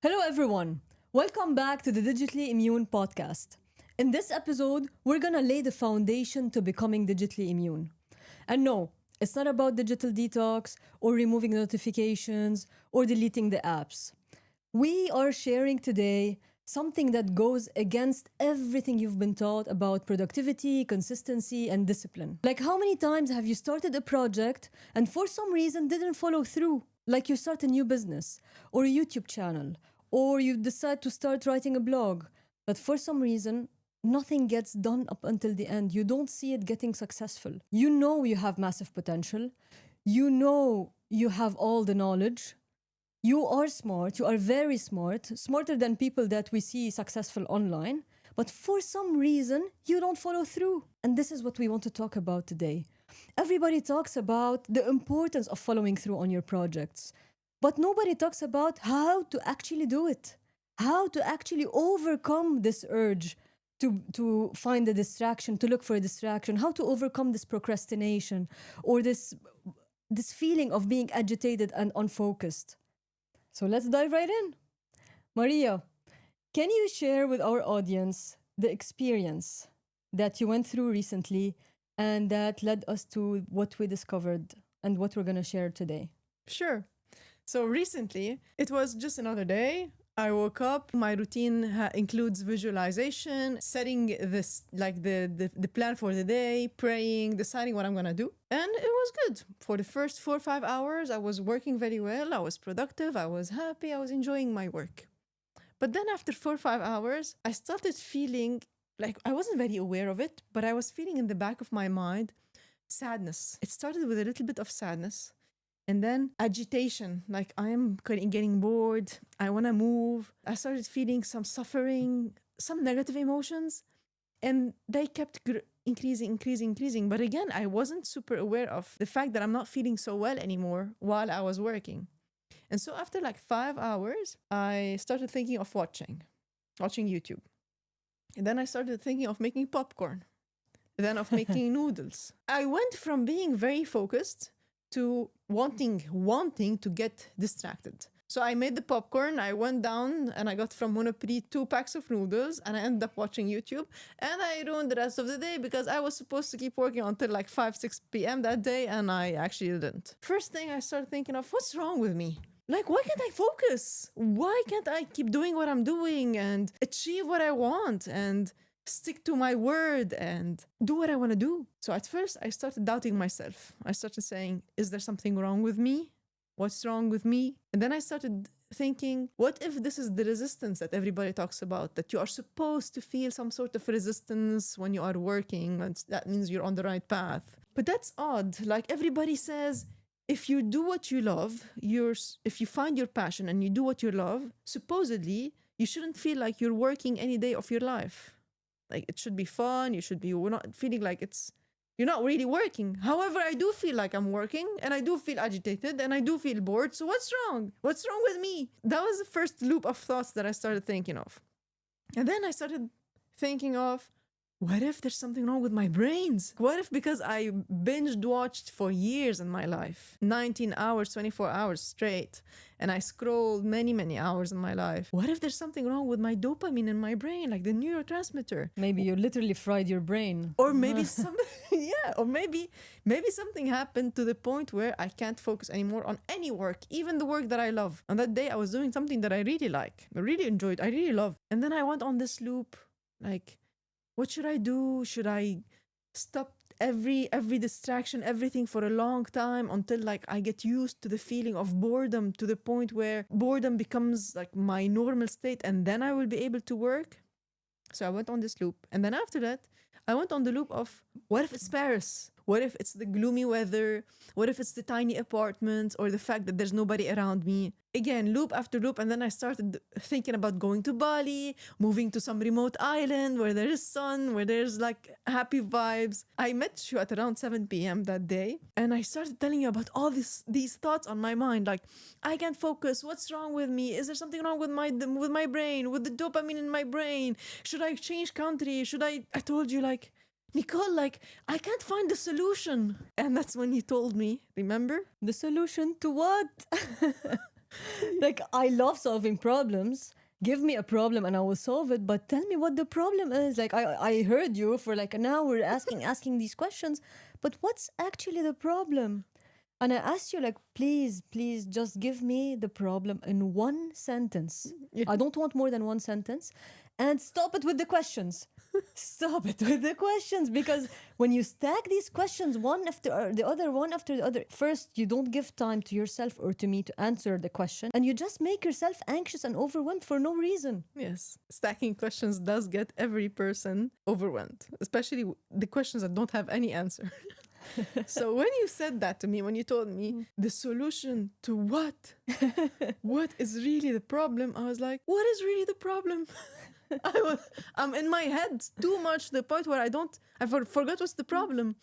Hello, everyone. Welcome back to the Digitally Immune podcast. In this episode, we're going to lay the foundation to becoming digitally immune. And no, it's not about digital detox or removing notifications or deleting the apps. We are sharing today something that goes against everything you've been taught about productivity, consistency, and discipline. Like, how many times have you started a project and for some reason didn't follow through? Like, you start a new business or a YouTube channel, or you decide to start writing a blog, but for some reason, nothing gets done up until the end. You don't see it getting successful. You know you have massive potential. You know you have all the knowledge. You are smart. You are very smart, smarter than people that we see successful online. But for some reason, you don't follow through. And this is what we want to talk about today. Everybody talks about the importance of following through on your projects. But nobody talks about how to actually do it, how to actually overcome this urge to find a distraction, to look for a distraction, how to overcome this procrastination or this feeling of being agitated and unfocused. So let's dive right in. Maria, can you share with our audience the experience that you went through recently and that led us to what we discovered and what we're going to share today? Sure. So recently, it was just another day. I woke up. My routine includes visualization, setting this like the plan for the day, praying, deciding what I'm gonna do, and it was good. For the first 4 or 5 hours, I was working very well. I was productive. I was happy. I was enjoying my work. But then after 4 or 5 hours, I started feeling like I wasn't very aware of it, but I was feeling in the back of my mind sadness. It started with a little bit of sadness. And then agitation, like I am getting bored, I want to move. I started feeling some suffering, some negative emotions, and they kept increasing. But again, I wasn't super aware of the fact that I'm not feeling so well anymore while I was working. And so after like 5 hours, I started thinking of watching YouTube. And then I started thinking of making popcorn, then of making noodles. I went from being very focused to wanting to get distracted. So I made the popcorn, I went down and I got from Monoprix 2 packs of noodles and I ended up watching YouTube and I ruined the rest of the day because I was supposed to keep working until like 5-6 p.m. that day and I actually didn't. First thing I started thinking of, what's wrong with me? Like, why can't I focus? Why can't I keep doing what I'm doing and achieve what I want and stick to my word and do what I want to do? So at first, I started doubting myself. I started saying, is there something wrong with me? What's wrong with me? And then I started thinking, what if this is the resistance that everybody talks about? That you are supposed to feel some sort of resistance when you are working, and that means you're on the right path. But that's odd. Like everybody says, if you do what you love, if you find your passion and you do what you love, supposedly, you shouldn't feel like you're working any day of your life. Like it should be fun. We're not feeling like you're not really working. However, I do feel like I'm working and I do feel agitated and I do feel bored. So what's wrong? What's wrong with me? That was the first loop of thoughts that I started thinking of. And then I started thinking of, what if there's something wrong with my brains? What if because I binged watched for years in my life, 19 hours, 24 hours straight, and I scrolled many hours in my life. What if there's something wrong with my dopamine in my brain, like the neurotransmitter? Maybe you literally fried your brain. Or maybe maybe something happened to the point where I can't focus anymore on any work, even the work that I love. On that day, I was doing something that I really like, I really enjoyed, I really love. And then I went on this loop, like, what should I do? Should I stop every distraction, everything for a long time until like I get used to the feeling of boredom to the point where boredom becomes like my normal state and then I will be able to work? So I went on this loop. And then after that, I went on the loop of, what if it's Paris? What if it's the gloomy weather? What if it's the tiny apartment or the fact that there's nobody around me? Again, loop after loop. And then I started thinking about going to Bali, moving to some remote island where there is sun, where there's like happy vibes. I met you at around 7 p.m. that day. And I started telling you about all these thoughts on my mind. Like, I can't focus. What's wrong with me? Is there something wrong with my brain, with the dopamine in my brain? Should I change country? I told you like, Nicole, like, I can't find the solution. And that's when you told me, remember? The solution to what? Like, I love solving problems. Give me a problem and I will solve it, but tell me what the problem is. Like, I heard you for like an hour asking these questions, but what's actually the problem? And I asked you, like, please just give me the problem in one sentence. Yeah. I don't want more than one sentence. And stop it with the questions. Stop it with the questions, because when you stack these questions one after the other, one after the other, first, you don't give time to yourself or to me to answer the question, and you just make yourself anxious and overwhelmed for no reason. Yes, stacking questions does get every person overwhelmed, especially the questions that don't have any answer. So when you said that to me, when you told me the solution to what is really the problem, I was like, what is really the problem? I'm in my head too much to the point where I forgot what's the problem.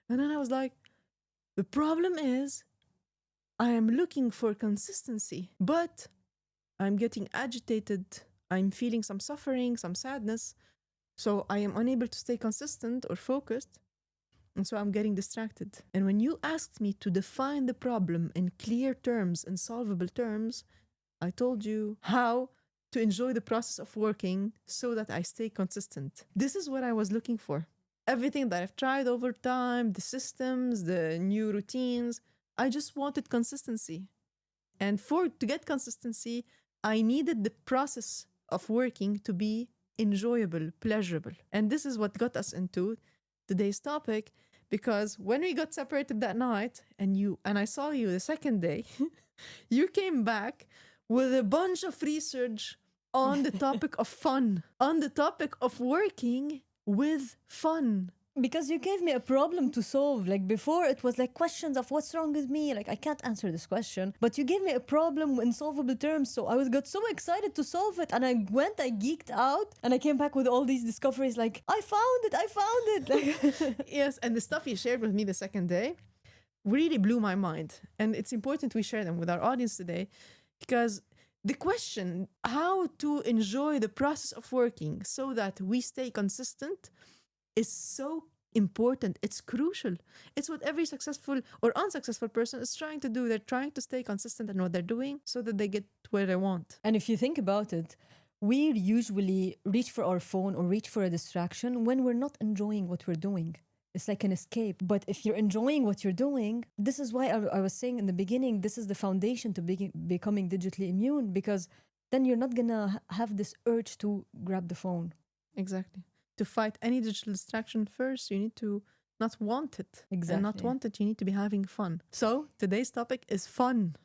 And then I was like, the problem is I am looking for consistency, but I'm getting agitated. I'm feeling some suffering, some sadness. So I am unable to stay consistent or focused. And so I'm getting distracted. And when you asked me to define the problem in clear terms and solvable terms, I told you how to enjoy the process of working so that I stay consistent. This is what I was looking for. Everything that I've tried over time, the systems, the new routines, I just wanted consistency. And to get consistency, I needed the process of working to be enjoyable, pleasurable. And this is what got us into today's topic, because when we got separated that night and I saw you the second day, you came back with a bunch of research on the topic of fun, on the topic of working with fun. Because you gave me a problem to solve. Like, before, it was like questions of what's wrong with me. Like, I can't answer this question. But you gave me a problem in solvable terms. So I got so excited to solve it. And I geeked out. And I came back with all these discoveries like, I found it. Like, yes, and the stuff you shared with me the second day really blew my mind. And it's important we share them with our audience today, because the question, how to enjoy the process of working so that we stay consistent, is so important. It's crucial. It's what every successful or unsuccessful person is trying to do. They're trying to stay consistent in what they're doing so that they get where they want. and if you think about it, we usually reach for our phone or reach for a distraction when we're not enjoying what we're doing. It's like an escape. But if you're enjoying what you're doing, this is why I was saying in the beginning, this is the foundation to becoming digitally immune, because then you're not gonna have this urge to grab the phone. Exactly. To fight any digital distraction, first you need to not want it. Exactly. And not want it, you need to be having fun. So today's topic is fun.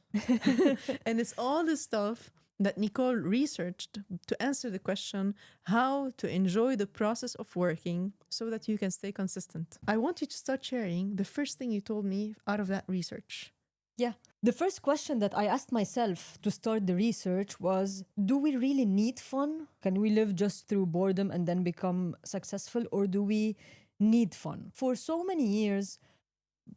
And it's all the stuff that Nicole researched to answer the question, how to enjoy the process of working so that you can stay consistent. I want you to start sharing the first thing you told me out of that research. Yeah. The first question that I asked myself to start the research was, do we really need fun? Can we live just through boredom and then become successful? Or do we need fun? For so many years,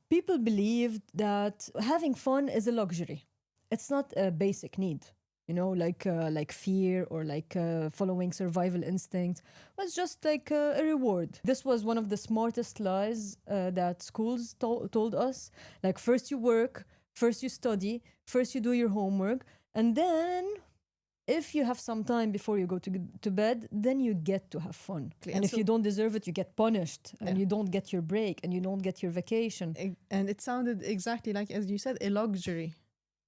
people believed that having fun is a luxury. It's not a basic need. You know, like fear or like following survival instincts was just like a reward. This was one of the smartest lies that schools told us. Like, first you work, first you study, first you do your homework, and then if you have some time before you go to bed, then you get to have fun. And if you don't deserve it, you get punished, and you don't get your break, and you don't get your vacation. And it sounded exactly like, as you said, a luxury.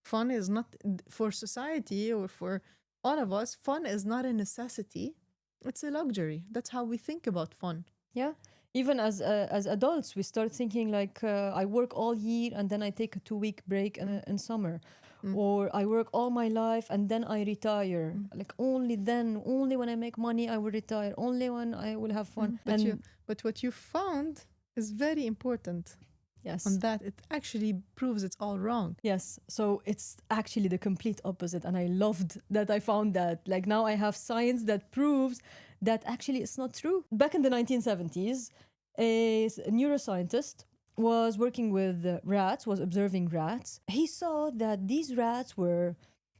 Fun is not, for society or for all of us, fun is not a necessity. It's a luxury. That's how we think about fun. Yeah. Even as adults, we start thinking like, I work all year and then I take a 2-week break in summer. Or I work all my life and then I retire. Like, only when I make money, I will retire. Only when I will have fun. But what you found is very important. Yes. On that, it actually proves it's all wrong. Yes. So it's actually the complete opposite. And I loved that I found that. Like, now I have science that proves that actually it's not true. Back in the 1970s, a neuroscientist was working with rats, was observing rats. He saw that these rats were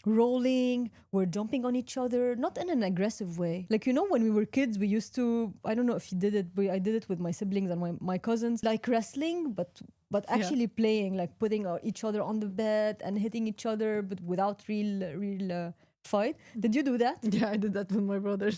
rolling, we're jumping on each other, not in an aggressive way. Like, you know, when we were kids, we used to, I don't know if you did it, but I did it with my siblings and my cousins, like wrestling, but Yeah. actually playing, like putting each other on the bed and hitting each other, but without real fight. Did you do that? Yeah, I did that with my brothers.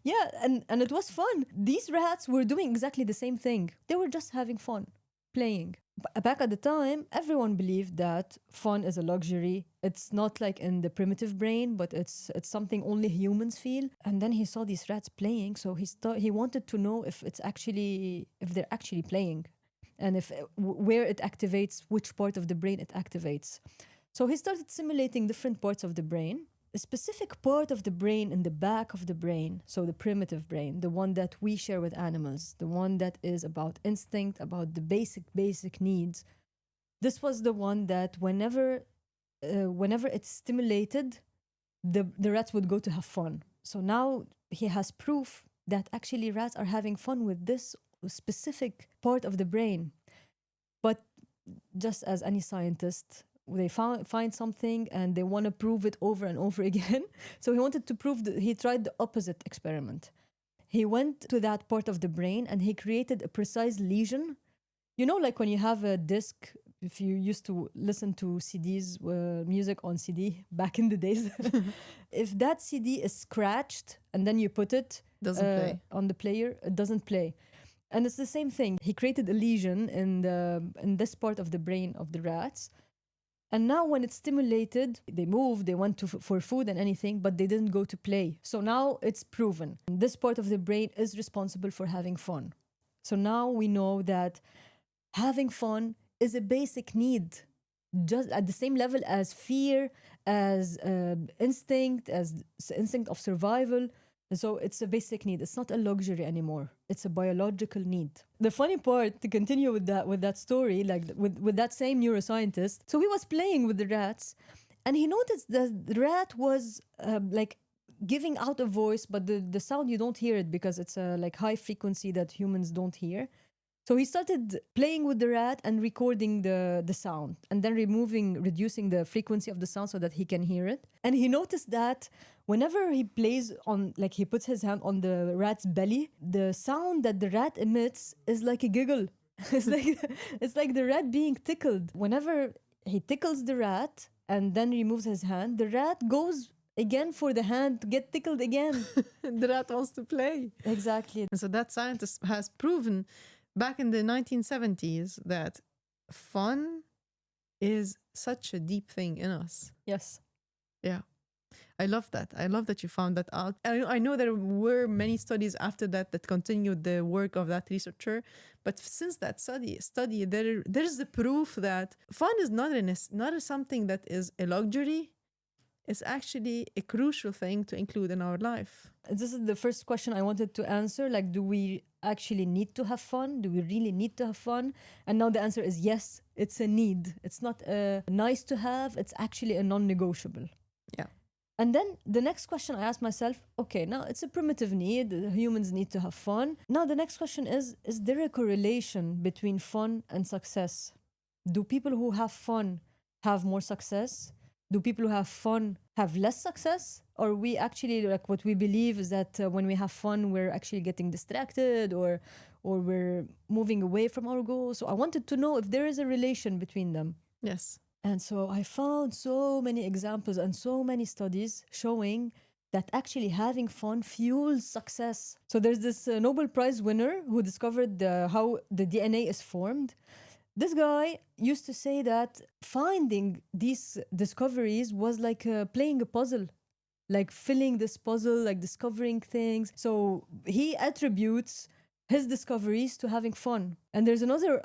Yeah, and it was fun. These rats were doing exactly the same thing. They were just having fun, playing. Back at the time, everyone believed that fun is a luxury. It's not like in the primitive brain, but it's something only humans feel. And then he saw these rats playing, so he wanted to know if they're actually playing, and if where it activates, which part of the brain it activates. So he started simulating different parts of the brain. A specific part of the brain in the back of the brain, so the primitive brain, the one that we share with animals, the one that is about instinct, about the basic needs. This was the one that whenever it's stimulated, the rats would go to have fun. So now he has proof that actually rats are having fun with this specific part of the brain. But just as any scientist, they find something and they want to prove it over and over again. So he wanted to prove that he tried the opposite experiment. He went to that part of the brain and he created a precise lesion. You know, like when you have a disc, if you used to listen to CDs, music on CD back in the days, if that CD is scratched and then you put it Doesn't play. on the player, it doesn't play. And it's the same thing. He created a lesion in this part of the brain of the rats. And now when it's stimulated, they moved, they went for food and anything, but they didn't go to play. So now it's proven. This part of the brain is responsible for having fun. So now we know that having fun is a basic need, just at the same level as fear, as instinct of survival. So it's a basic need. It's not a luxury anymore. It's a biological need. The funny part, to continue with that story, like with that same neuroscientist, so he was playing with the rats, and he noticed that the rat was like giving out a voice, but the sound you don't hear it because it's a like high frequency that humans don't hear. So he started playing with the rat and recording the sound, and then reducing the frequency of the sound so that he can hear it. And he noticed that whenever he plays on, like he puts his hand on the rat's belly, the sound that the rat emits is like a giggle. It's like the rat being tickled. Whenever he tickles the rat and then removes his hand, the rat goes again for the hand to get tickled again. The rat wants to play. Exactly. And so that scientist has proven back in the 1970s that fun is such a deep thing in us. Yes. Yeah. I love that. I love that you found that out. I know there were many studies after that continued the work of that researcher. But since that study, there's the proof that fun is not something that is a luxury. It's actually a crucial thing to include in our life. This is the first question I wanted to answer. Like, do we actually need to have fun? Do we really need to have fun? And now the answer is yes, it's a need. It's not a nice to have. It's actually a non-negotiable. Yeah. And then the next question I asked myself, okay, now it's a primitive need. Humans need to have fun. Now the next question is there a correlation between fun and success? Do people who have fun have more success? Do people who have fun have less success? Or we actually, like, what we believe is that when we have fun, we're actually getting distracted or we're moving away from our goals. So I wanted to know if there is a relation between them. Yes. And so I found so many examples and so many studies showing that actually having fun fuels success. So there's this Nobel Prize winner who discovered how the DNA is formed. This guy used to say that finding these discoveries was like playing a puzzle, like filling this puzzle, like discovering things. So he attributes his discoveries to having fun. And there's another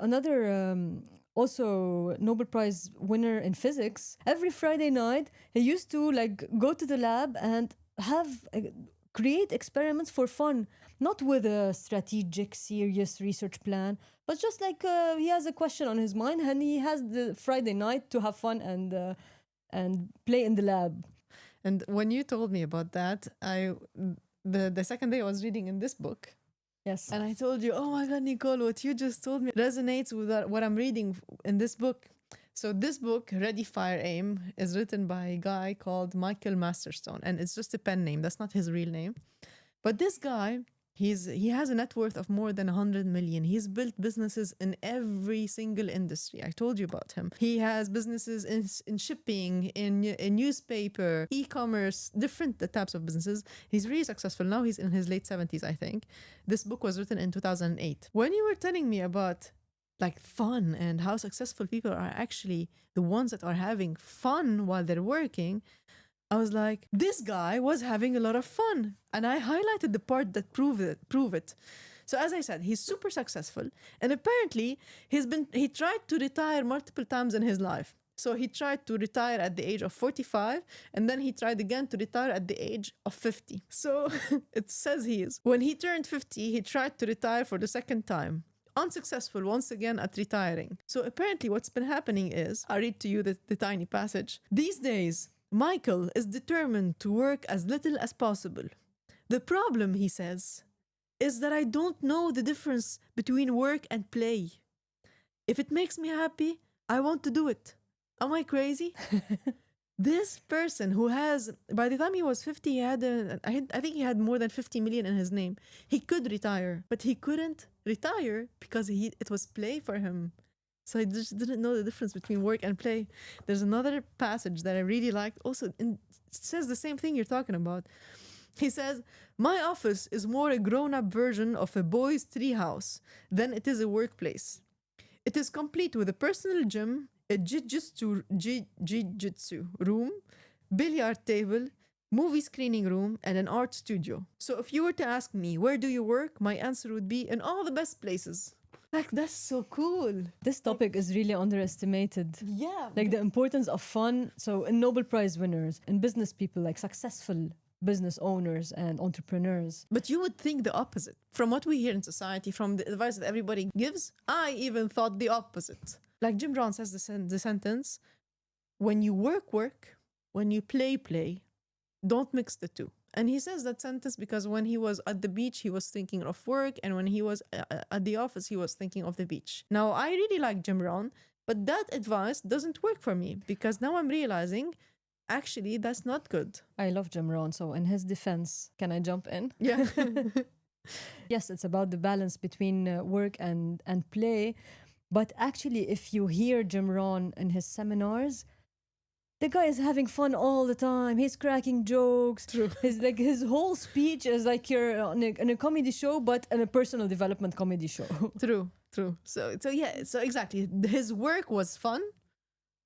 also Nobel Prize winner in physics. Every Friday night, he used to like go to the lab and create experiments for fun, not with a strategic, serious research plan, but just like he has a question on his mind and he has the Friday night to have fun and play in the lab. And when you told me about that, the second day I was reading in this book. Yes. And I told you, oh my God, Nicole, what you just told me resonates with what I'm reading in this book. So this book, Ready, Fire, Aim, is written by a guy called Michael Masterstone, and it's just a pen name. That's not his real name. But this guy, he has a net worth of more than 100 million. He's built businesses in every single industry. I told you about him. He has businesses in shipping, in newspaper, e-commerce, different types of businesses. He's really successful. Now he's in his late 70s, I think. This book was written in 2008. When you were telling me about like fun and how successful people are actually the ones that are having fun while they're working, I was like, this guy was having a lot of fun. And I highlighted the part that prove it. So as I said, he's super successful. And apparently he tried to retire multiple times in his life. So he tried to retire at the age of 45, and then he tried again to retire at the age of 50. So it says when he turned 50, he tried to retire for the second time. Unsuccessful once again at retiring. So apparently what's been happening is, I read to you the tiny passage. These days, Michael is determined to work as little as possible. The problem, he says, is that I don't know the difference between work and play. If it makes me happy, I want to do it. Am I crazy? This person who has, by the time he was 50, he had, I think he had more than 50 million in his name. He could retire, but he couldn't retire because it was play for him. So I just didn't know the difference between work and play. There's another passage that I really liked. Also, it says the same thing you're talking about. He says, my office is more a grown-up version of a boys' treehouse than it is a workplace. It is complete with a personal gym, a jiu-jitsu room, billiard table, movie screening room, and an art studio. So if you were to ask me, where do you work? My answer would be in all the best places. Like, that's so cool. This topic is really underestimated. Yeah. Like the importance of fun. So in Nobel Prize winners, in business people, like successful business owners and entrepreneurs. But you would think the opposite. From what we hear in society, from the advice that everybody gives, I even thought the opposite. Like Jim Rohn says the sentence, when you work, when you play, don't mix the two. And he says that sentence because when he was at the beach, he was thinking of work. And when he was at the office, he was thinking of the beach. Now, I really like Jim Rohn, but that advice doesn't work for me because now I'm realizing, actually, that's not good. I love Jim Rohn. So in his defense, can I jump in? Yeah. Yes, it's about the balance between work and play. But actually, if you hear Jim Rohn in his seminars, the guy is having fun all the time. He's cracking jokes. True. His whole speech is like you're on a comedy show, but in a personal development comedy show. True. So exactly. His work was fun.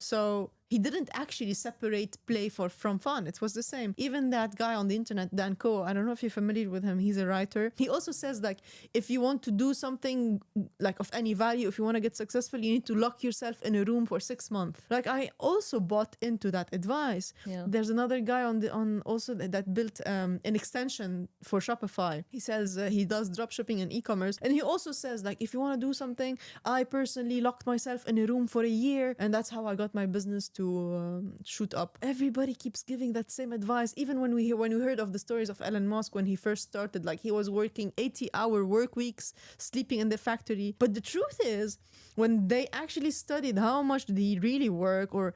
So he didn't actually separate play from fun. It was the same. Even that guy on the internet, Dan Coe, I don't know if you're familiar with him. He's a writer. He also says, like, if you want to do something like of any value, if you want to get successful, you need to lock yourself in a room for 6 months. Like, I also bought into that advice. Yeah. There's another guy on also that built an extension for Shopify. He says he does dropshipping and e-commerce. And he also says, like, if you want to do something, I personally locked myself in a room for a year. And that's how I got my business to shoot up. Everybody keeps giving that same advice. Even when we heard of the stories of Elon Musk when he first started, like he was working 80-hour work weeks, sleeping in the factory. But the truth is, when they actually studied how much did he really work, or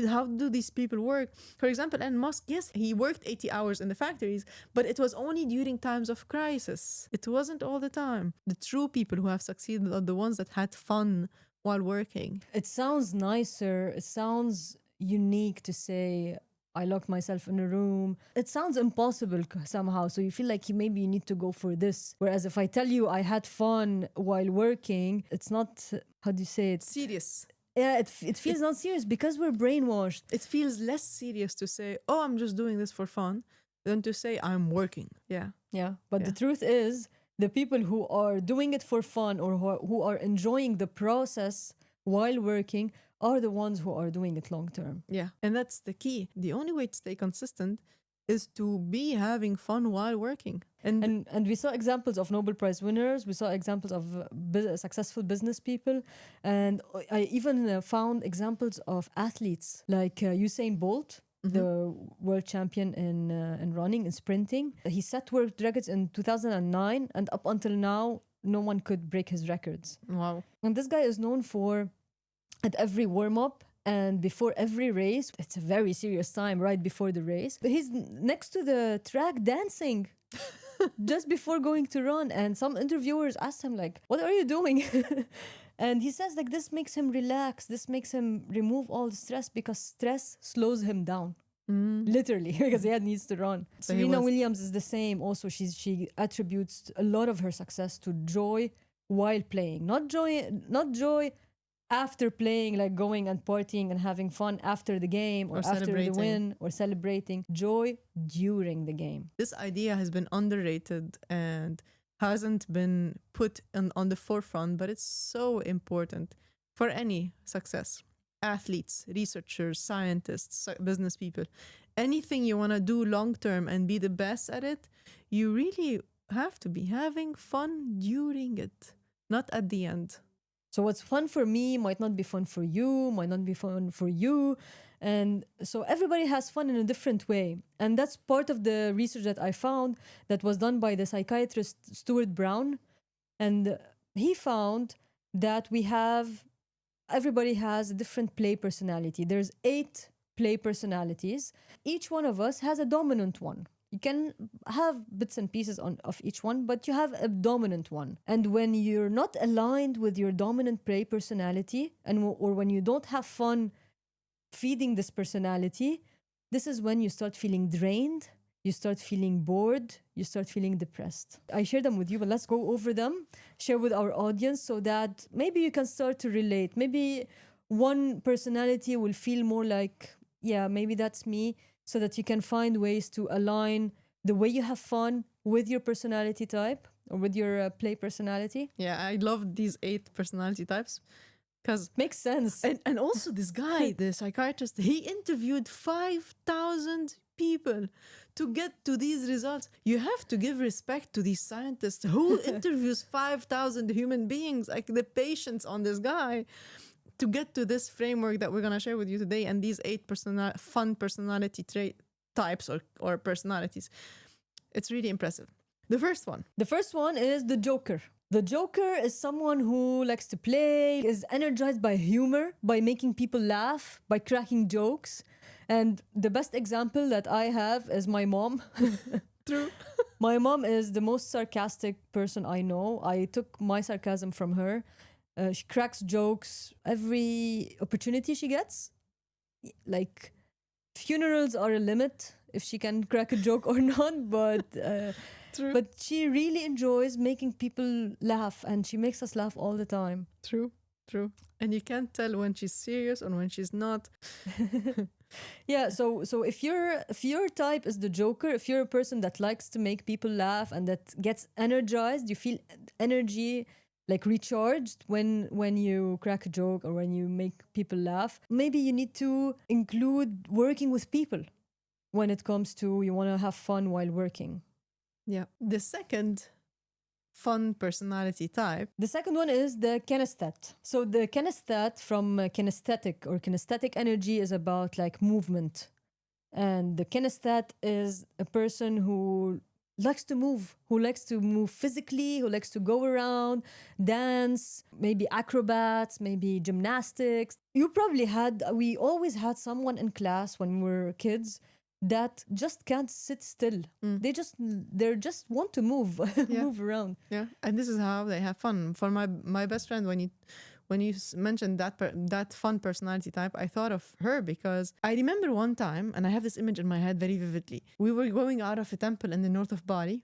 how do these people work? For example, Elon Musk, yes, he worked 80 hours in the factories, but it was only during times of crisis. It wasn't all the time. The true people who have succeeded are the ones that had fun while working. It sounds nicer. It sounds unique to say, I locked myself in a room. It sounds impossible somehow. So you feel like maybe you need to go for this. Whereas if I tell you I had fun while working, it's not, how do you say it? Serious. Yeah, it feels not serious because we're brainwashed. It feels less serious to say, oh, I'm just doing this for fun, than to say I'm working. Yeah. Yeah. But the truth is, the people who are doing it for fun or who are enjoying the process while working are the ones who are doing it long term. Yeah. And that's the key. The only way to stay consistent is to be having fun while working. And we saw examples of Nobel Prize winners. We saw examples of successful business people. And I even found examples of athletes like Usain Bolt, the world champion in running and sprinting. He set world records in 2009, and up until now, no one could break his records. Wow. And this guy is known for, at every warm-up, And before every race, it's a very serious time right before the race. He's next to the track dancing just before going to run. And some interviewers asked him, like, what are you doing? And he says, like, this makes him relax. This makes him remove all the stress because stress slows him down. Literally, because he needs to run. So he Serena was- Williams is the same. Also, she attributes a lot of her success to joy while playing. Not joy after playing, like going and partying and having fun after the game or after the celebrating. win or celebrating. Joy during the game. This idea has been underrated and hasn't been put on the forefront, but it's so important for any success. Athletes, researchers, scientists, business people, anything you want to do long term and be the best at it, you really have to be having fun during it, not at the end. So what's fun for me might not be fun for you, might not be fun for you. And so everybody has fun in a different way. And that's part of the research that I found that was done by the psychiatrist Stuart Brown. And he found that everybody has a different play personality. There's 8 play personalities. Each one of us has a dominant one. You can have bits and pieces of each one, but you have a dominant one. And when you're not aligned with your dominant play personality, or when you don't have fun feeding this personality, this is when you start feeling drained, you start feeling bored, you start feeling depressed. I share them with you, but let's go over them, share with our audience so that maybe you can start to relate. Maybe one personality will feel more like, yeah, maybe that's me, so that you can find ways to align the way you have fun with your personality type or with your play personality. Yeah, I love these 8 personality types because Makes sense. and also this guy, the psychiatrist, he interviewed 5,000 people to get to these results. You have to give respect to these scientists who interviews 5,000 human beings, like the patience on this guy, to get to this framework that we're going to share with you today, and these 8 fun personality types or personalities. It's really impressive. The first one is the Joker. The Joker is someone who likes to play, is energized by humor, by making people laugh, by cracking jokes. And the best example that I have is my mom. True. My mom is the most sarcastic person I know. I took my sarcasm from her. She cracks jokes every opportunity she gets. Like, funerals are a limit if she can crack a joke or not, but True. but she really enjoys making people laugh, and she makes us laugh all the time. True. And you can't tell when she's serious or when she's not. Yeah, so if your type is the Joker, if you're a person that likes to make people laugh and that gets energized, you feel energy like recharged when you crack a joke or when you make people laugh, maybe you need to include working with people when it comes to you want to have fun while working. Yeah. The second fun personality type. The second one is the kinesthetic. So the kinesthetic from kinesthetic energy is about like movement. And the kinesthetic is a person who likes to move physically, who likes to go around, dance, maybe acrobats, maybe gymnastics. We always had someone in class when we were kids that just can't sit still. They just want to move, move around. Yeah, and this is how they have fun. For my best friend, when you mentioned that fun personality type, I thought of her because I remember one time, and I have this image in my head very vividly. We were going out of a temple in the north of Bali,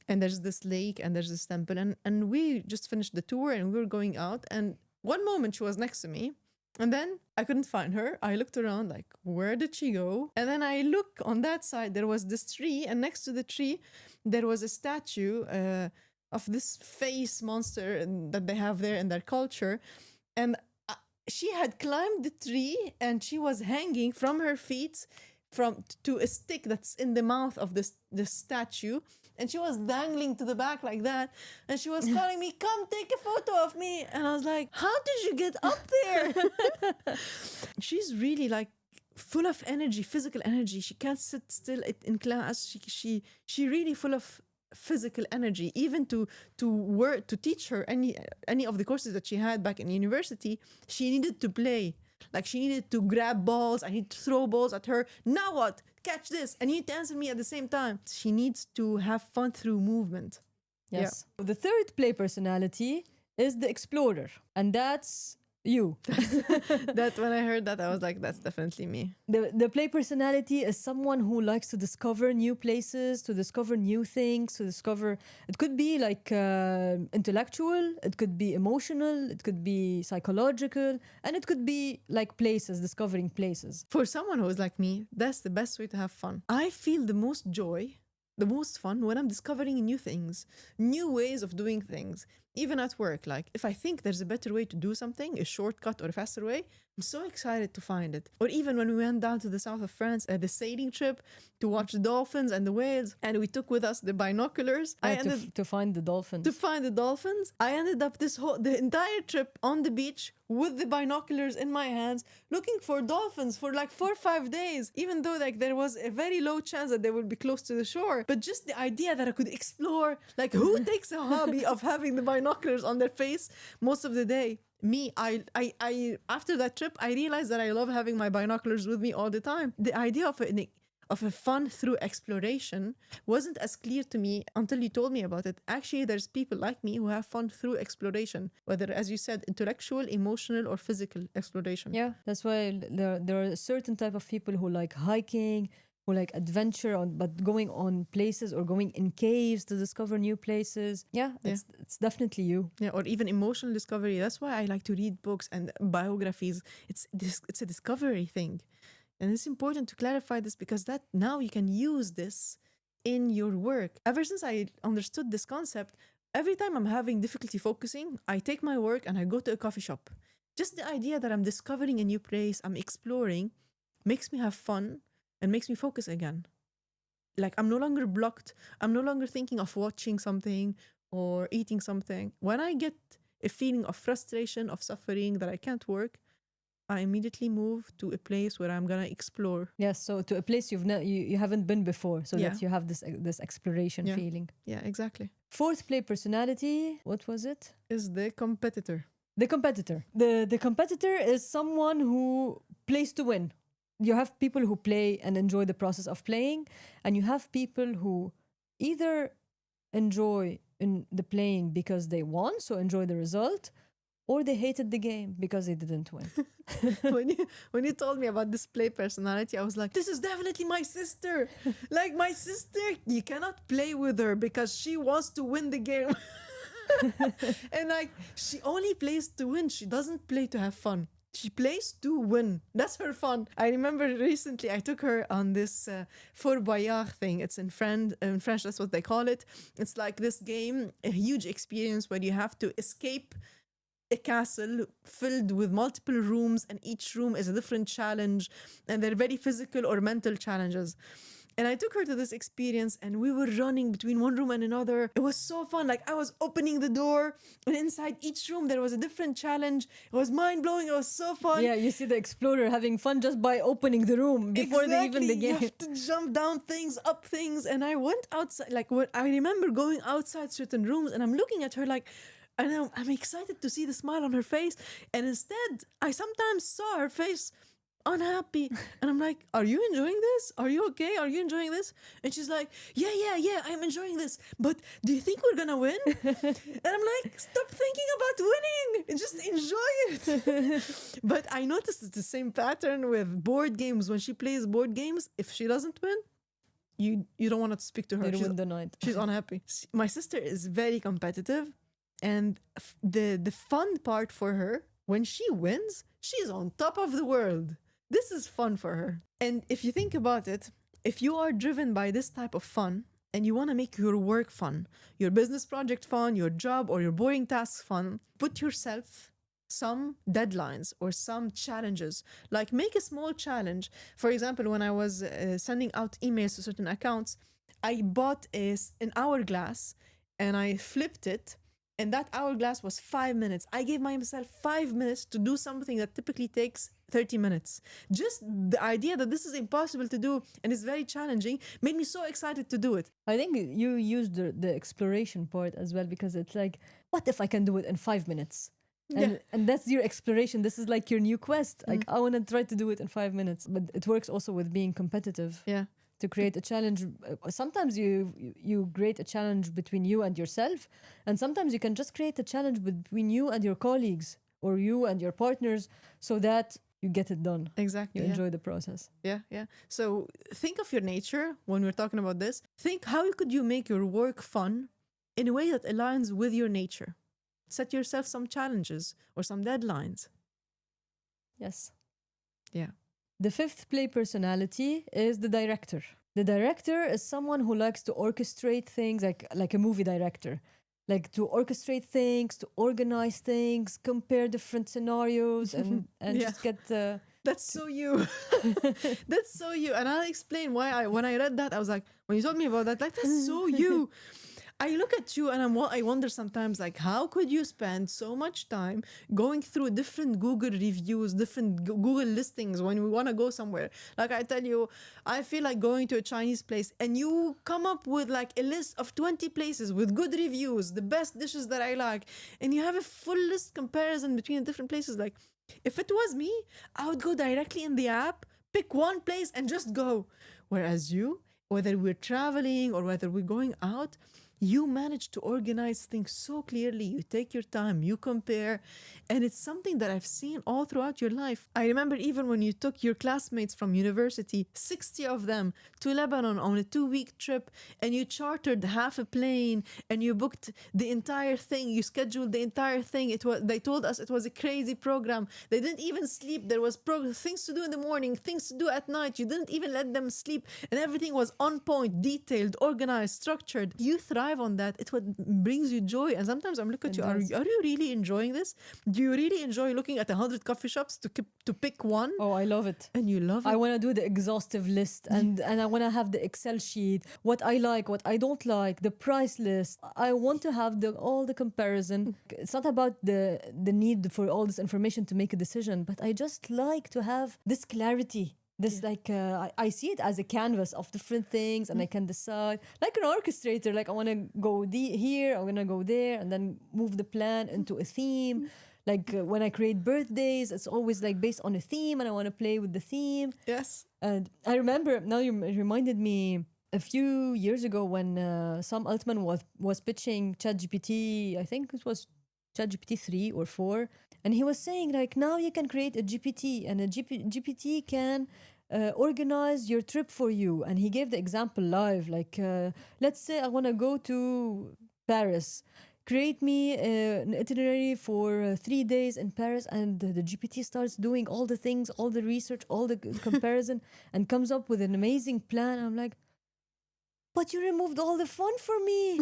and there's this lake and there's this temple, and we just finished the tour and we were going out, and one moment she was next to me. And then I couldn't find her. I looked around like, where did she go? And then I look on that side, there was this tree. And next to the tree, there was a statue of this face monster that they have there in their culture. And she had climbed the tree and she was hanging from her feet to a stick that's in the mouth of this statue. And she was dangling to the back like that. And she was calling me, come take a photo of me. And I was like, how did you get up there? She's really like full of energy, physical energy. She can't sit still in class. She really full of physical energy. Even to teach her any of the courses that she had back in university, she needed to play. Like she needed to grab balls. I need to throw balls at her. Now what? Catch this. And you need to answer me at the same time. She needs to have fun through movement. Yes. The third play personality is the explorer, and that's you. That when I heard that, I was like, that's definitely me. The play personality is someone who likes to discover new places, to discover new things, to discover. It could be like intellectual, it could be emotional, it could be psychological, and it could be like places, discovering places. For someone who is like me, that's the best way to have fun. I feel the most joy, the most fun when I'm discovering new things, new ways of doing things. Even at work, like if I think there's a better way to do something, a shortcut or a faster way, I'm so excited to find it. Or even when we went down to the south of France at the sailing trip to watch the dolphins and the whales, and we took with us the binoculars. To find the dolphins. To find the dolphins. I ended up the entire trip on the beach with the binoculars in my hands, looking for dolphins for like 4 or 5 days, even though like there was a very low chance that they would be close to the shore. But just the idea that I could explore, like who takes a hobby of having the binoculars on their face most of the day? Me, I after that trip, I realized that I love having my binoculars with me all the time. The idea of a fun through exploration wasn't as clear to me until you told me about it. Actually, there's people like me who have fun through exploration, whether, as you said, intellectual, emotional, or physical exploration. Yeah, that's why there are a certain type of people who like hiking, who like adventure, but going on places or going in caves to discover new places. Yeah, it's definitely you. Yeah, or even emotional discovery. That's why I like to read books and biographies. It's a discovery thing. And it's important to clarify this because that now you can use this in your work. Ever since I understood this concept, every time I'm having difficulty focusing, I take my work and I go to a coffee shop. Just the idea that I'm discovering a new place, I'm exploring, makes me have fun and makes me focus again. Like I'm no longer blocked. I'm no longer thinking of watching something or eating something. When I get a feeling of frustration, of suffering that I can't work, I immediately move to a place where I'm gonna explore. Yes, so to a place you haven't been before, so that you have this exploration feeling. Yeah, exactly. Fourth play personality, what was it? Is the competitor. The competitor. The competitor is someone who plays to win. You have people who play and enjoy the process of playing, and you have people who either enjoy in the playing because they won, so enjoy the result, or they hated the game because they didn't win. when you told me about this play personality, I was like, this is definitely my sister. Like my sister, you cannot play with her because she wants to win the game. And like she only plays to win. She doesn't play to have fun. She plays to win. That's her fun. I remember recently I took her on this Fort Boyard thing. It's in French, that's what they call it. It's like this game, a huge experience where you have to escape a castle filled with multiple rooms, and each room is a different challenge, and they're very physical or mental challenges. And I took her to this experience and we were running between one room and another. It was so fun. Like I was opening the door and inside each room there was a different challenge. It was mind-blowing. It was so fun. Yeah, you see the explorer having fun just by opening the room before they even begin. You have to jump down things, up things. And I went outside, like what I remember going outside certain rooms and I'm looking at her like, and I'm excited to see the smile on her face. And instead, I sometimes saw her face unhappy. And I'm like, are you enjoying this? Are you okay? Are you enjoying this? And she's like, yeah, I'm enjoying this. But do you think we're gonna win? And I'm like, stop thinking about winning. Just enjoy it. But I noticed it's the same pattern with board games. When she plays board games, if she doesn't win, you don't want to speak to her. They ruin the night. She's unhappy. My sister is very competitive. And the fun part for her, when she wins, she's on top of the world. This is fun for her. And if you think about it, if you are driven by this type of fun and you want to make your work fun, your business project fun, your job or your boring tasks fun, put yourself some deadlines or some challenges. Like make a small challenge. For example, when I was sending out emails to certain accounts, I bought an hourglass and I flipped it. And that hourglass was 5 minutes. I gave myself 5 minutes to do something that typically takes 30 minutes. Just the idea that this is impossible to do and it's very challenging made me so excited to do it. I think you used the exploration part as well, because it's like, what if I can do it in 5 minutes? And that's your exploration. This is like your new quest. Like I want to try to do it in 5 minutes. But it works also with being competitive. Yeah. To create a challenge. Sometimes you create a challenge between you and yourself, and sometimes you can just create a challenge between you and your colleagues or you and your partners, so that you get it done. Exactly. You enjoy the process. Yeah, yeah. So think of your nature when we're talking about this. Think how could you make your work fun in a way that aligns with your nature. Set yourself some challenges or some deadlines. Yes. Yeah. The fifth play personality is the director. The director is someone who likes to orchestrate things, like a movie director. Like to orchestrate things, to organize things, compare different scenarios, and just get the... That's so you. That's so you. And I'll explain why when I read that, I was like, when you told me about that, like, that's so you. I look at you and I wonder sometimes, like, how could you spend so much time going through different Google reviews, different Google listings when we want to go somewhere? Like I tell you, I feel like going to a Chinese place and you come up with like a list of 20 places with good reviews, the best dishes that I like, and you have a full list comparison between different places. Like, if it was me, I would go directly in the app, pick one place and just go. Whereas you, whether we're traveling or whether we're going out, you manage to organize things so clearly. You take your time, you compare, and it's something that I've seen all throughout your life. I remember even when you took your classmates from university, 60 of them, to Lebanon on a 2-week trip, and you chartered half a plane and you booked the entire thing, you scheduled the entire thing. They told us it was a crazy program. They didn't even sleep. There was things to do in the morning, things to do at night. You didn't even let them sleep, and everything was on point, detailed, organized, structured. You thrive on that. It brings you joy. And sometimes I'm looking at you, are you really enjoying this? Do you really enjoy looking at 100 coffee shops to pick one? Oh, I love it. And you love it. I want to do the exhaustive list, and I want to have the Excel sheet, what I like, what I don't like, the price list. I want to have all the comparison. It's not about the need for all this information to make a decision, but I just like to have this clarity. This I see it as a canvas of different things, and I can decide, like an orchestrator, like I want to go here, I want to go there, and then move the plan into a theme. Like when I create birthdays, it's always like based on a theme, and I want to play with the theme. Yes. And I remember, now you reminded me, a few years ago when Sam Altman was pitching ChatGPT, I think it was ChatGPT 3 or 4, and he was saying, like, now you can create a GPT, and a GPT can organize your trip for you. And he gave the example live, like, let's say I want to go to Paris. Create me an itinerary for 3 days in Paris, and the GPT starts doing all the things, all the research, all the comparison, and comes up with an amazing plan. I'm like, but you removed all the fun for me.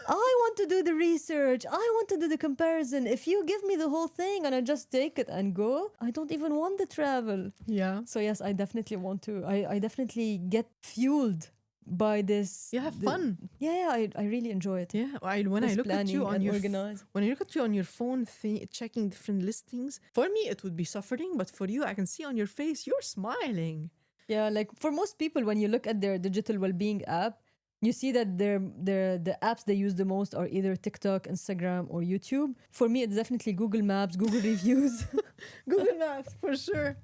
I want to do the research. I want to do the comparison. If you give me the whole thing and I just take it and go, I don't even want the travel. Yeah. So yes, I definitely want to. I definitely get fueled by this. You have fun. Yeah, I really enjoy it. Yeah. When I look at you on your when I look at you on your phone, checking different listings, for me it would be suffering, but for you, I can see on your face you're smiling. Yeah, like for most people, when you look at their digital well-being app, you see that the apps they use the most are either TikTok, Instagram, or YouTube. For me, it's definitely Google Maps, Google Reviews. Google Maps, for sure.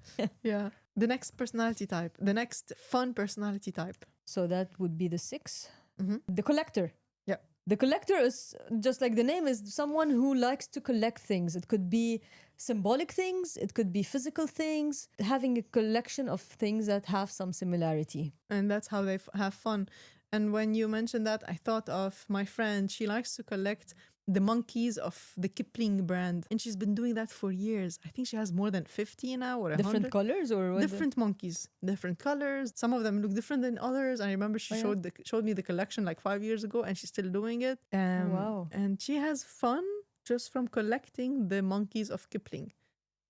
Yeah. The next personality type, the next fun personality type. So that would be the 6. Mm-hmm. The collector. Yeah. The collector is, just like the name, is someone who likes to collect things. It could be symbolic things, it could be physical things, having a collection of things that have some similarity. And that's how they have fun. And when you mentioned that, I thought of my friend. She likes to collect the monkeys of the Kipling brand. And she's been doing that for years. I think she has more than 50 now or 100. Different colors or what? Different monkeys, different colors. Some of them look different than others. I remember she showed me the collection like 5 years ago, and she's still doing it. Wow. And she has fun just from collecting the monkeys of Kipling.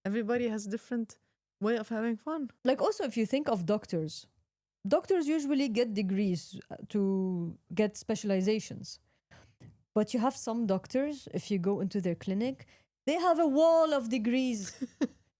Everybody has different way of having fun. Like also, if you think of doctors usually get degrees to get specializations. But you have some doctors, if you go into their clinic, they have a wall of degrees.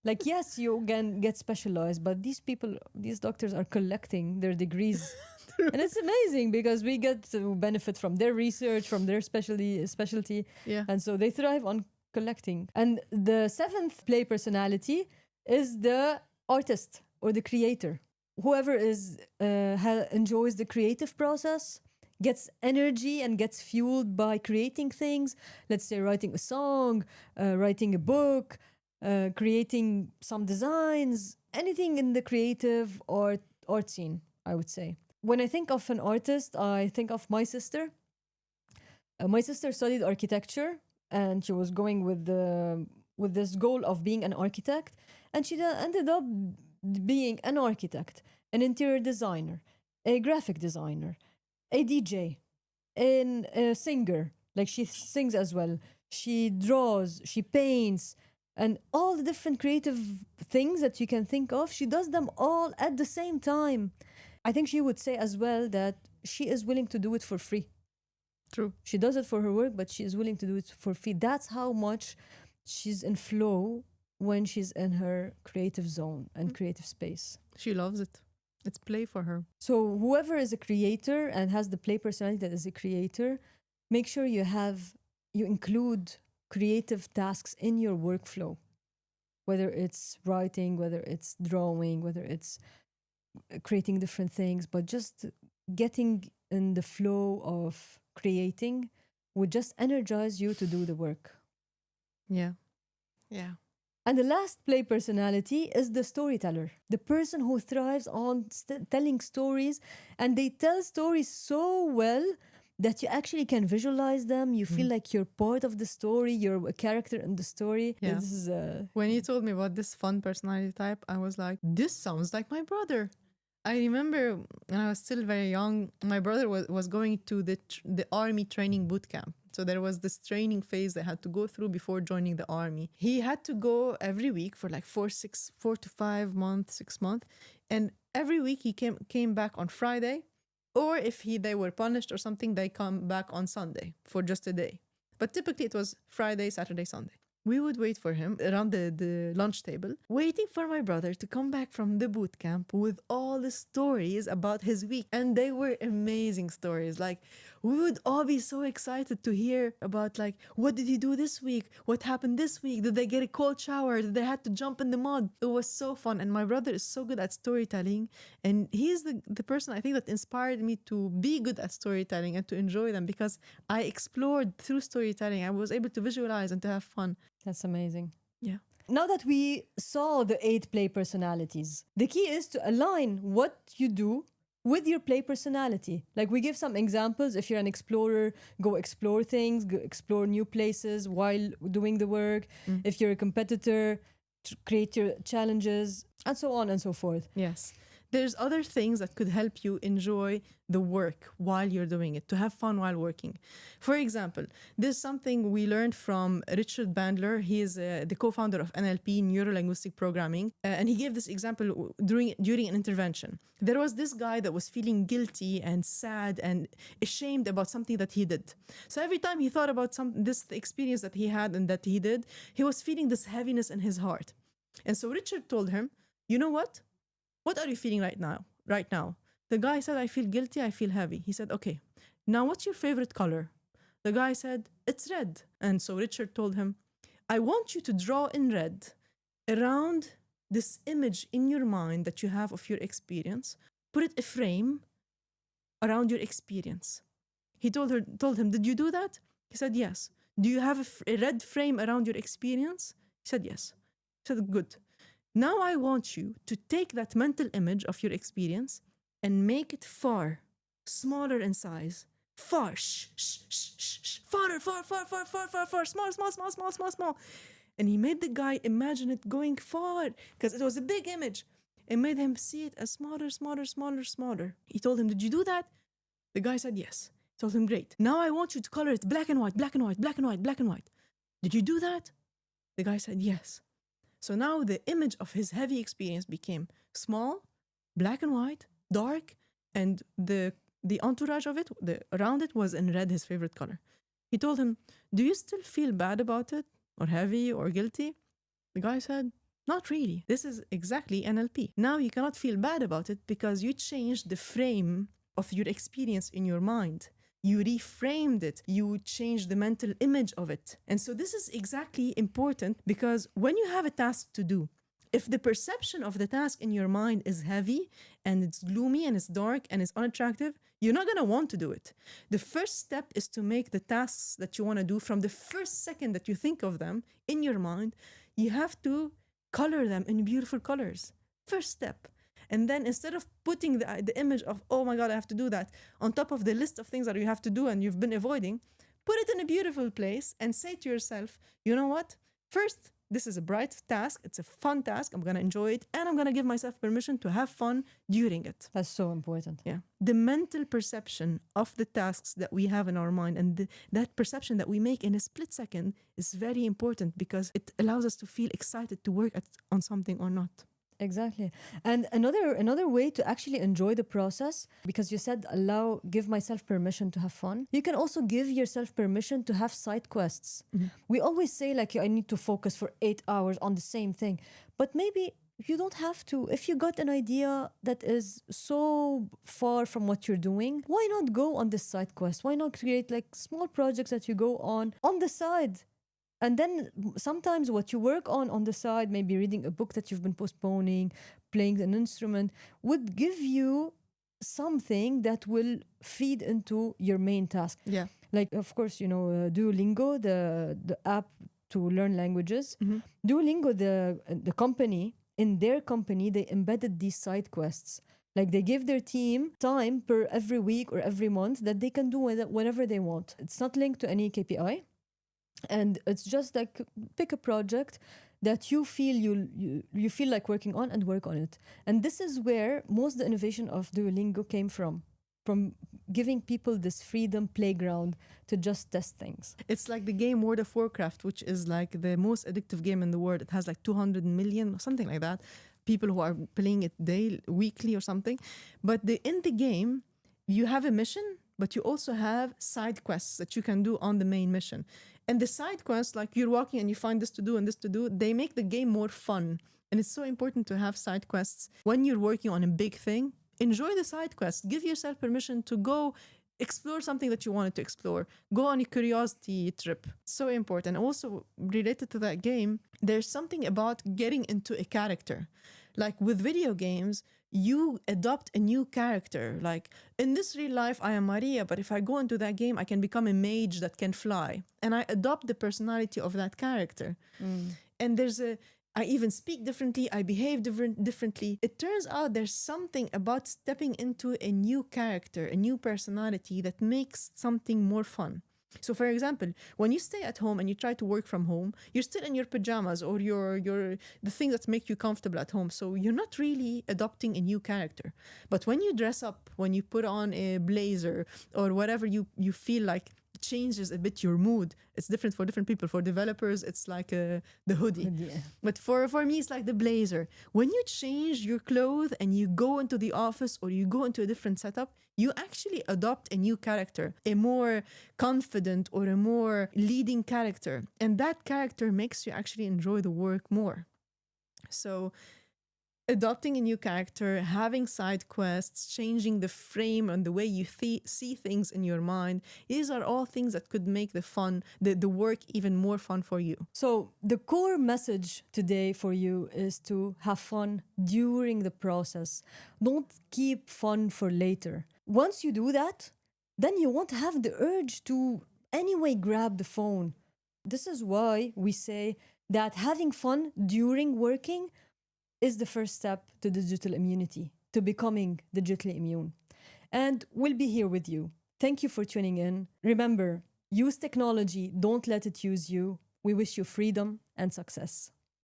Like, yes, you can get specialized, but these doctors are collecting their degrees. And it's amazing because we get to benefit from their research, from their specialty. Yeah. And so they thrive on collecting. And the seventh play personality is the artist or the creator. Whoever enjoys the creative process, gets energy and gets fueled by creating things. Let's say writing a song, writing a book, creating some designs, anything in the creative art scene, I would say. When I think of an artist, I think of my sister. My sister studied architecture, and she was going with this goal of being an architect, and she ended up being an architect, an interior designer, a graphic designer, a DJ, a singer. Like, she sings as well. She draws, she paints, and all the different creative things that you can think of, she does them all at the same time. I think she would say as well that she is willing to do it for free. True. She does it for her work, but she is willing to do it for free. That's how much she's in flow when she's in her creative zone and creative space. She loves it. It's play for her. So whoever is a creator and has the play personality that is a creator, make sure you include creative tasks in your workflow, whether it's writing, whether it's drawing, whether it's creating different things, but just getting in the flow of creating would just energize you to do the work. Yeah. Yeah. And the last play personality is the storyteller, the person who thrives on telling stories, and they tell stories so well that you actually can visualize them. You feel like you're part of the story, you're a character in the story. Yeah. This is When you told me about this fun personality type, I was like, this sounds like my brother. I remember when I was still very young, my brother was going to the army training boot camp. So there was this training phase they had to go through before joining the army. He had to go every week for like 4 to 5 months, 6 months. And every week he came back on Friday, or if they were punished or something, they come back on Sunday for just a day. But typically it was Friday, Saturday, Sunday. We would wait for him around the lunch table, waiting for my brother to come back from the boot camp with all the stories about his week. And they were amazing stories. Like, we would all be so excited to hear about, like, what did he do this week? What happened this week? Did they get a cold shower? Did they have to jump in the mud? It was so fun. And my brother is so good at storytelling. And he's the person I think that inspired me to be good at storytelling and to enjoy them, because I explored through storytelling. I was able to visualize and to have fun. That's amazing. Yeah. Now that we saw the 8 play personalities, the key is to align what you do with your play personality. Like, we give some examples. If you're an explorer, go explore things, go explore new places while doing the work. If you're a competitor, create your challenges, and so on and so forth. Yes. There's other things that could help you enjoy the work while you're doing it, to have fun while working. For example, there's something we learned from Richard Bandler. He is the co-founder of NLP, Neuro-Linguistic Programming. And he gave this example during an intervention. There was this guy that was feeling guilty and sad and ashamed about something that he did. So every time he thought about this experience that he had and that he did, he was feeling this heaviness in his heart. And so Richard told him, you know what? What are you feeling right now? The guy said, I feel guilty, I feel heavy. He said, okay, now what's your favorite color? The guy said, it's red. And so Richard told him, I want you to draw in red around this image in your mind that you have of your experience. Put it a frame around your experience. He told him, did you do that? He said, yes. Do you have a red frame around your experience? He said, yes. He said, good. Now I want you to take that mental image of your experience and make it far, smaller in size. Far, farther, far, small. And he made the guy imagine it going far, because it was a big image. It made him see it as smaller. He told him, did you do that? The guy said, yes. He told him, great. Now I want you to color it black and white. Did you do that? The guy said, yes. So now the image of his heavy experience became small, black and white, dark, and the entourage of it, around it, was in red, his favorite color. He told him, do you still feel bad about it, or heavy, or guilty? The guy said, not really. This is exactly NLP. Now you cannot feel bad about it because you changed the frame of your experience in your mind. you reframed it, you changed the mental image of it. And so this is exactly important, because when you have a task to do, if the perception of the task in your mind is heavy and it's gloomy and it's dark and it's unattractive, you're not going to want to do it. The first step is to make the tasks that you want to do, from the first second that you think of them in your mind, you have to color them in beautiful colors. First step. And then instead of putting the image of, oh my God, I have to do that, on top of the list of things that you have to do and you've been avoiding, put it in a beautiful place and say to yourself, you know what? First, this is a bright task. It's a fun task. I'm going to enjoy it. And I'm going to give myself permission to have fun during it. That's so important. Yeah. The mental perception of the tasks that we have in our mind, and that perception that we make in a split second, is very important, because it allows us to feel excited to work on something or not. Exactly. And another way to actually enjoy the process, because you said give myself permission to have fun. You can also give yourself permission to have side quests. Mm-hmm. We always say like, I need to focus for 8 hours on the same thing, but maybe you don't have to. If you got an idea that is so far from what you're doing, why not go on this side quest? Why not create like small projects that you go on the side? And then sometimes what you work on the side, maybe reading a book that you've been postponing, playing an instrument, would give you something that will feed into your main task. Yeah. Like, of course, Duolingo, the app to learn languages. Mm-hmm. Duolingo, the company, in their company, they embedded these side quests. Like they give their team time per every week or every month that they can do whatever they want. It's not linked to any KPI. And it's just like, pick a project that you feel you feel like working on, and work on it. And this is where most of the innovation of Duolingo came from giving people this freedom playground to just test things. It's like the game World of Warcraft, which is like the most addictive game in the world. It has like 200 million or something like that, people who are playing it weekly or something. But in the game, you have a mission, but you also have side quests that you can do on the main mission. And the side quests, like you're walking and you find this to do and this to do, they make the game more fun. And it's so important to have side quests. When you're working on a big thing, enjoy the side quests. Give yourself permission to go explore something that you wanted to explore. Go on a curiosity trip. So important. Also, related to that game, there's something about getting into a character. Like with video games, you adopt a new character. Like in this real life, I am Maria, but if I go into that game, I can become a mage that can fly. And I adopt the personality of that character. And I even speak differently, I behave differently. It turns out there's something about stepping into a new character, a new personality, that makes something more fun. So for example, when you stay at home and you try to work from home, you're still in your pajamas or the things that make you comfortable at home. So you're not really adopting a new character. But when you dress up, when you put on a blazer or whatever you feel like changes a bit your mood. It's different for different people. For developers, it's like the hoodie. But for me, it's like the blazer. When you change your clothes and you go into the office or you go into a different setup, you actually adopt a new character, a more confident or a more leading character. And that character makes you actually enjoy the work more. So adopting a new character, having side quests, changing the frame and the way you see things in your mind, these are all things that could make the work even more fun for you. So the core message today for you is to have fun during the process. Don't keep fun for later. Once you do that, then you won't have the urge to anyway grab the phone. This is why we say that having fun during working is the first step to digital immunity, to becoming digitally immune. And we'll be here with you. Thank you for tuning in. Remember, use technology, don't let it use you. We wish you freedom and success.